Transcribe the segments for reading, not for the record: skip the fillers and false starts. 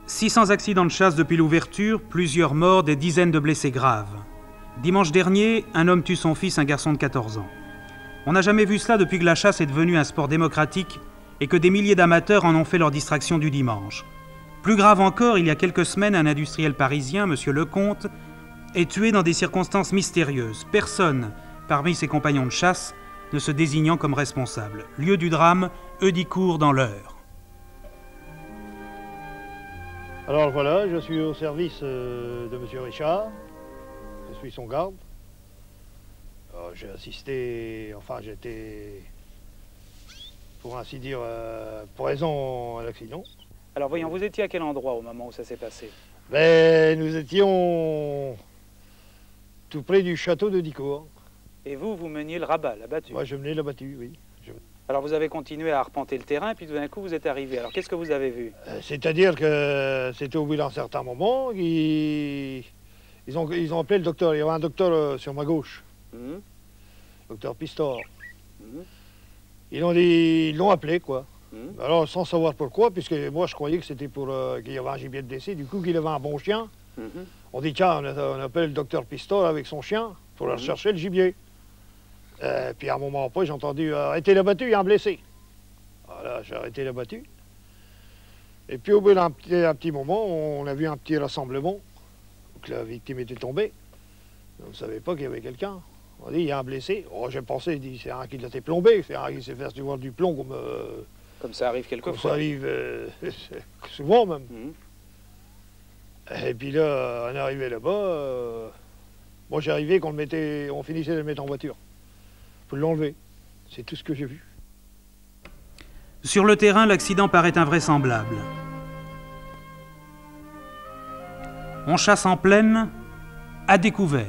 600 accidents de chasse depuis l'ouverture, plusieurs morts, des dizaines de blessés graves. Dimanche dernier, un homme tue son fils, un garçon de 14 ans. On n'a jamais vu cela depuis que la chasse est devenue un sport démocratique et que des milliers d'amateurs en ont fait leur distraction du dimanche. Plus grave encore, il y a quelques semaines, un industriel parisien, M. Lecomte, est tué dans des circonstances mystérieuses. Personne, parmi ses compagnons de chasse, ne se désignant comme responsable. Lieu du drame, Heudicourt dans l'Eure. Alors voilà, je suis au service de M. Richard, je suis son garde. J'ai assisté, enfin j'étais, pour ainsi dire, présent à l'accident. Alors voyons, vous étiez à quel endroit au moment où ça s'est passé? Ben, nous étions tout près du château d'Heudicourt. Et vous, vous meniez le rabat, la battue? Moi je menais la battue, oui. Alors vous avez continué à arpenter le terrain, puis tout d'un coup vous êtes arrivé. Alors qu'est-ce que vous avez vu? C'est-à-dire que c'était au bout d'un certain moment, ils ont appelé le docteur. Il y avait un docteur sur ma gauche, docteur Pistor. Ils l'ont appelé, quoi. Alors sans savoir pourquoi, puisque moi je croyais que c'était pour qu'il y avait un gibier de blessé, du coup qu'il avait un bon chien. On dit tiens, on appelle le docteur Pistor avec son chien pour aller chercher le gibier. Puis à un moment après, j'ai entendu arrêter la battue, il y a un blessé. Voilà, j'ai arrêté la battue. Et puis au bout d'un petit moment, on a vu un petit rassemblement. Donc la victime était tombée. On ne savait pas qu'il y avait quelqu'un. On dit il y a un blessé. Oh, j'ai pensé, c'est un qui l'a été plombé, c'est un qui s'est fait voir du plomb comme ça arrive quelquefois. Comme ça arrive souvent même. Et puis là, on est arrivé là-bas. Moi j'ai arrivé qu'on on finissait de le mettre en voiture. Pour l'enlever. C'est tout ce que j'ai vu. Sur le terrain, l'accident paraît invraisemblable. On chasse en plaine, à découvert.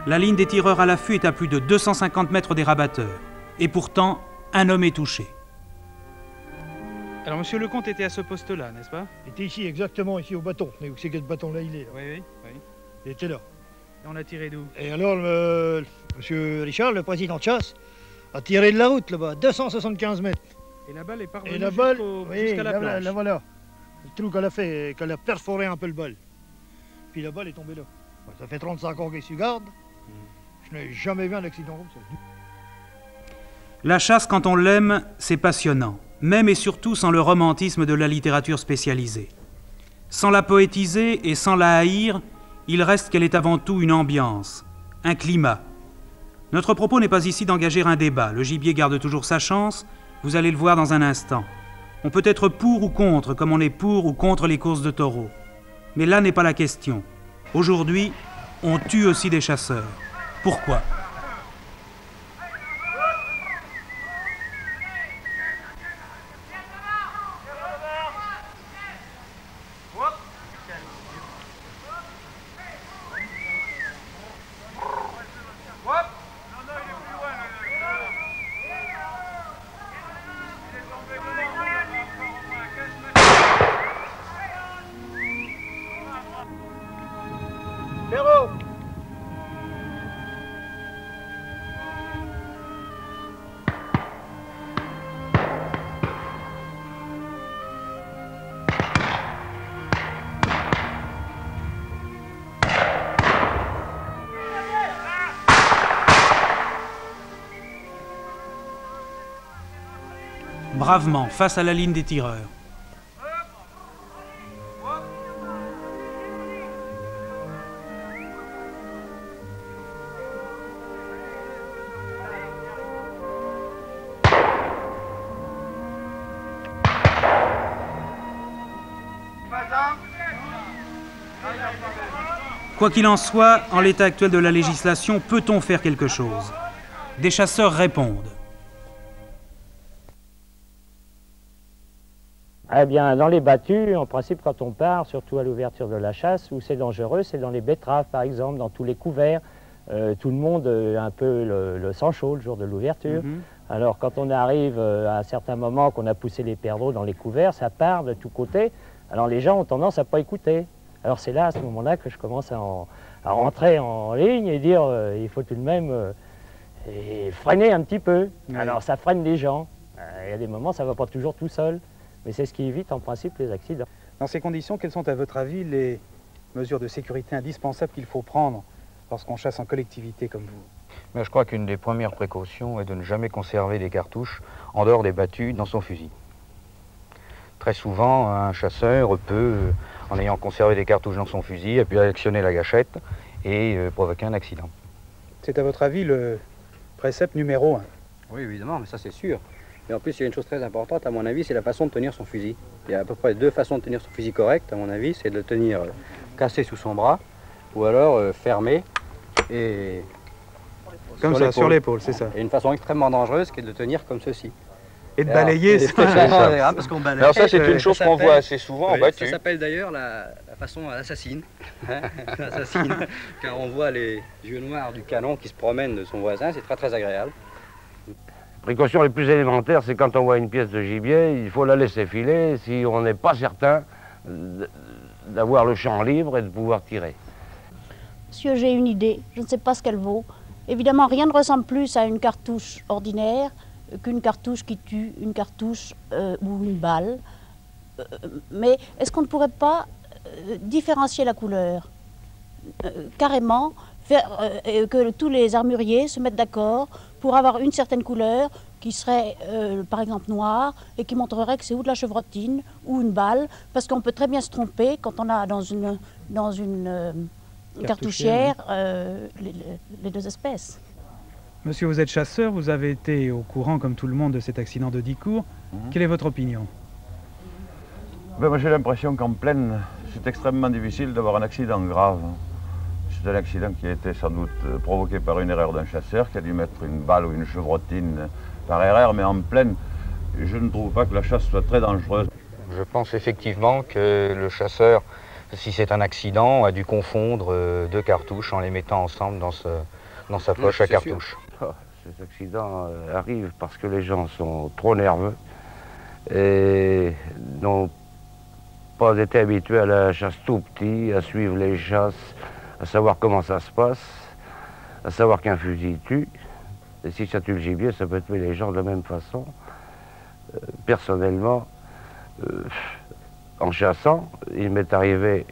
La ligne des tireurs à l'affût est à plus de 250 mètres des rabatteurs. Et pourtant, un homme est touché. Alors, monsieur Lecomte était à ce poste-là, n'est-ce pas? Il était ici, exactement, ici au bâton. Mais où c'est que ce bâton-là, il est là. Oui. Il était là. Et on a tiré d'où? Et alors, monsieur Richard, le président de chasse, a tiré de la route, là-bas, 275 mètres. Et la balle est parvenue jusqu'à la planche. Là, voilà. Le trou qu'elle a fait, qu'elle a perforé un peu le bal. Puis la balle est tombée là. Ça fait 35 ans qu'elle s'y garde. Je n'ai jamais vu un accident comme ça. La chasse, quand on l'aime, c'est passionnant. Même et surtout sans le romantisme de la littérature spécialisée. Sans la poétiser et sans la haïr, il reste qu'elle est avant tout une ambiance, un climat. Notre propos n'est pas ici d'engager un débat. Le gibier garde toujours sa chance, vous allez le voir dans un instant. On peut être pour ou contre, comme on est pour ou contre les courses de taureaux. Mais là n'est pas la question. Aujourd'hui, on tue aussi des chasseurs. Pourquoi ? Bravement, face à la ligne des tireurs. Quoi qu'il en soit, en l'état actuel de la législation, peut-on faire quelque chose? Des chasseurs répondent. Eh bien, dans les battues, en principe, quand on part, surtout à l'ouverture de la chasse, où c'est dangereux, c'est dans les betteraves, par exemple, dans tous les couverts. Tout le monde a un peu le sang chaud le jour de l'ouverture. Alors, quand on arrive à un certain moment, qu'on a poussé les perdreaux dans les couverts, ça part de tous côtés. Alors, les gens ont tendance à ne pas écouter. Alors, c'est là, à ce moment-là, que je commence à rentrer en ligne et dire il faut tout de même freiner un petit peu. Oui. Alors, ça freine les gens. Il y a des moments, ça ne va pas toujours tout seul, mais c'est ce qui évite en principe les accidents. Dans ces conditions, quelles sont à votre avis les mesures de sécurité indispensables qu'il faut prendre lorsqu'on chasse en collectivité comme vous? Mais je crois qu'une des premières précautions est de ne jamais conserver des cartouches en dehors des battues dans son fusil. Très souvent, un chasseur peut, en ayant conservé des cartouches dans son fusil, a pu actionner la gâchette et provoquer un accident. C'est à votre avis le précepte numéro 1? Oui, évidemment, mais ça c'est sûr. Et en plus, il y a une chose très importante, à mon avis, c'est la façon de tenir son fusil. Il y a à peu près 2 façons de tenir son fusil correct, à mon avis. C'est de le tenir cassé sous son bras, ou alors fermé et... Comme ça, sur l'épaule, c'est ça. Et une façon extrêmement dangereuse qui est de le tenir comme ceci. Et de balayer, c'est ça. Parce qu'on balaye. Alors ça, c'est une chose qu'on voit assez souvent en battue. Ça s'appelle d'ailleurs la façon assassine. Assassine, car on voit les yeux noirs du canon qui se promènent de son voisin, c'est très très agréable. Précaution les plus élémentaires, c'est quand on voit une pièce de gibier, il faut la laisser filer si on n'est pas certain d'avoir le champ libre et de pouvoir tirer. Monsieur, j'ai une idée, je ne sais pas ce qu'elle vaut. Évidemment, rien ne ressemble plus à une cartouche ordinaire qu'une cartouche qui tue, une cartouche ou une balle. Mais est-ce qu'on ne pourrait pas différencier la couleur carrément, faire que tous les armuriers se mettent d'accord pour avoir une certaine couleur qui serait par exemple noire et qui montrerait que c'est ou de la chevrotine ou une balle, parce qu'on peut très bien se tromper quand on a dans une cartouchière les 2 espèces. Monsieur, vous êtes chasseur, vous avez été au courant comme tout le monde de cet accident de Dicourt. Quelle est votre opinion? Moi j'ai l'impression qu'en plaine, c'est extrêmement difficile d'avoir un accident grave. C'est un accident qui a été sans doute provoqué par une erreur d'un chasseur qui a dû mettre une balle ou une chevrotine par erreur, mais en plaine, je ne trouve pas que la chasse soit très dangereuse. Je pense effectivement que le chasseur, si c'est un accident, a dû confondre 2 cartouches en les mettant ensemble dans sa poche à cartouches. Ces accidents arrivent parce que les gens sont trop nerveux et n'ont pas été habitués à la chasse tout petit, à suivre les chasses, à savoir comment ça se passe, à savoir qu'un fusil tue. Et si ça tue le gibier, ça peut tuer les gens de la même façon. Personnellement, en chassant, il m'est arrivé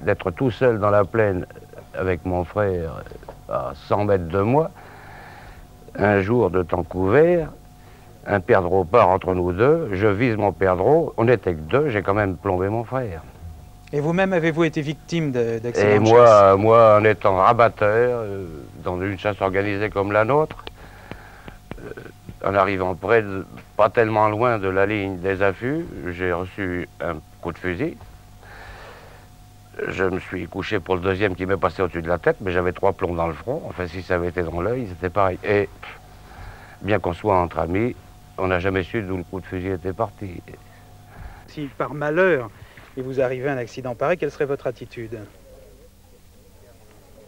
d'être tout seul dans la plaine avec mon frère à 100 mètres de moi. Un jour de temps couvert, un perdreau part entre nous deux, je vise mon perdreau, on n'était que 2, j'ai quand même plombé mon frère. Et vous-même, avez-vous été victime d'accidents Et de chasse? moi, en étant rabatteur, dans une chasse organisée comme la nôtre, en arrivant pas tellement loin de la ligne des affûts, j'ai reçu un coup de fusil. Je me suis couché pour le 2e qui m'est passé au-dessus de la tête, mais j'avais 3 plombs dans le front. Enfin, si ça avait été dans l'œil, c'était pareil. Et bien qu'on soit entre amis, on n'a jamais su d'où le coup de fusil était parti. Si par malheur il vous arrivait un accident pareil, quelle serait votre attitude?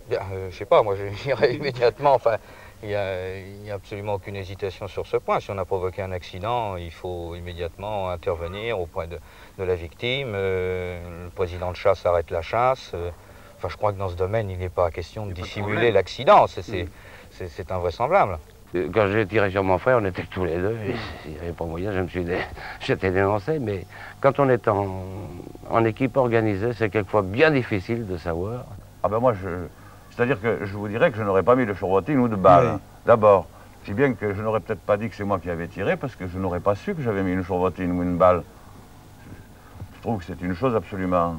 Bien, je sais pas, moi je dirais immédiatement, enfin, il n'y a absolument aucune hésitation sur ce point. Si on a provoqué un accident, il faut immédiatement intervenir auprès de la victime. Le président de chasse arrête la chasse. Enfin, je crois que dans ce domaine, il n'est pas question de dissimuler l'accident. C'est invraisemblable. Quand j'ai tiré sur mon frère, on était tous les 2. Il n'y avait pas moyen, j'étais dénoncé. Mais quand on est en équipe organisée, c'est quelquefois bien difficile de savoir. Ah ben moi, c'est-à-dire que je vous dirais que je n'aurais pas mis de chevrotine ou de balle, oui. D'abord. Si bien que je n'aurais peut-être pas dit que c'est moi qui avais tiré, parce que je n'aurais pas su que j'avais mis une chevrotine ou une balle. Je trouve que c'est une chose absolument,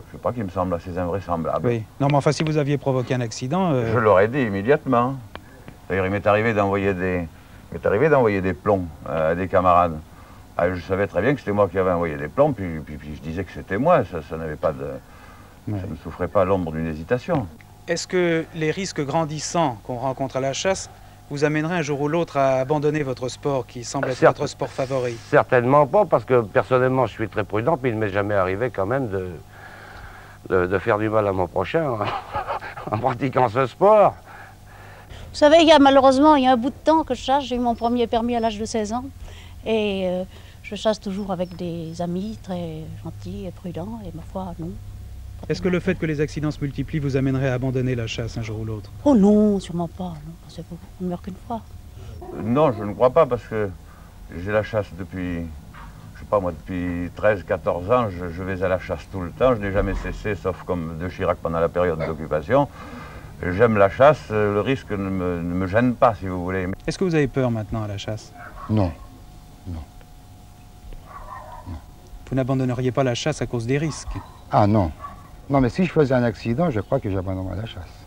je sais pas, qui me semble assez invraisemblable. Oui. Non, mais enfin, si vous aviez provoqué un accident... Je l'aurais dit immédiatement. D'ailleurs, il m'est arrivé d'envoyer des plombs à des camarades. Ah, je savais très bien que c'était moi qui avais envoyé des plombs, puis je disais que c'était moi. Ça n'avait pas de... Ouais. Ça ne souffrait pas l'ombre d'une hésitation. Est-ce que les risques grandissants qu'on rencontre à la chasse vous amèneraient un jour ou l'autre à abandonner votre sport qui semble être votre sport favori? Certainement pas, parce que personnellement je suis très prudent, puis il ne m'est jamais arrivé quand même de faire du mal à mon prochain en pratiquant ce sport. Vous savez, malheureusement, il y a un bout de temps que je chasse. J'ai eu mon premier permis à l'âge de 16 ans. Et je chasse toujours avec des amis très gentils et prudents. Et ma foi, non. Est-ce que le fait que les accidents se multiplient vous amènerait à abandonner la chasse un jour ou l'autre? Oh non, sûrement pas. Non, on ne meurt qu'une fois. Non, je ne crois pas, parce que J'ai la chasse depuis, je sais pas moi, depuis 13-14 ans, je vais à la chasse tout le temps, je n'ai jamais cessé, sauf comme de Chirac pendant la période d'occupation. J'aime la chasse, le risque ne me gêne pas, si vous voulez. Est-ce que vous avez peur maintenant à la chasse? Non. Vous n'abandonneriez pas la chasse à cause des risques? Ah non. Non, mais si je faisais un accident, je crois que j'abandonnerais la chasse.